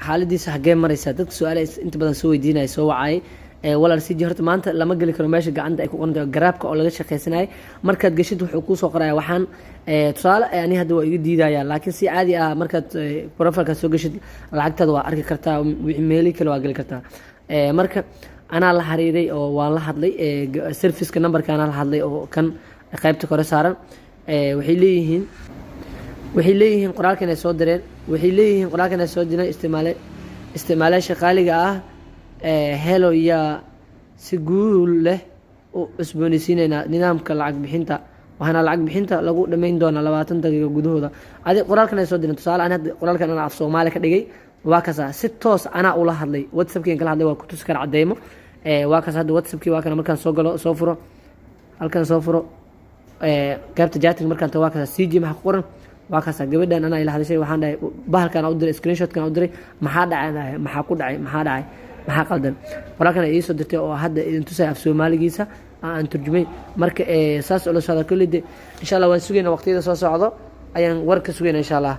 xaaladiisa xagee maraysaa dadka su-aalaha inta badan soo weydiinaya soo wacay walaal CJ horta maanta lama geli karo meesha gacanta ay ku qoran tahay garaabka oo laga shaqeysanayo markaad gashid wuxuu kuu soo qoraya waxaan tusaale ani hadda waa iga diidaya laakiin si caadi ah markaad profilka soo gashid lacagtaada waa arki kartaa wixii meeli kale waa geli kartaa marka anaa la xiriiray oo waan la hadlay serviceka numberka anaa la hadlay oo kan qaybta kore saaran waxay leeyihiin qoraalkan ay soo direen waxay leeyihiin qoraalkan ay soo direen isticmaalayaasha qaaliga ah helo yaa si guul leh u cusboonaysiinayna nidaamka lacag bixinta waxaana lacag bixinta lagu dhammayn doonaa 20 daqiiqo gudahooda adi qoraalkan ay soo direen tusaale aan hadda qoraalkan aan af Soomaali ka dhigay waa kaasa si toos anaa ula hadlay WhatsApp-keen kala hadlay waa ku tusi kara cadeymo waa kaasa hadda WhatsApp-kii waa kana markaan soo galo soo furo halkan soo furo qaybta chatting markaan ta waa kaasa CJ maxaa ku qoran waa kaasa gabadhan anaa ila hadashay waxaan dhahay bahalkan u diray screenshot-kan u diray maxaa dhacay maxaa ku dhacay maxaa qaldan qoraalkan ay soo dirtay oo hadda idin tusay af Soomaaligiisa aan turjumay marka saas oo la soo kulide insha Allah waan sugeynaa waqtiyada soo socdo ayaan war ka sugeynaa insha Allah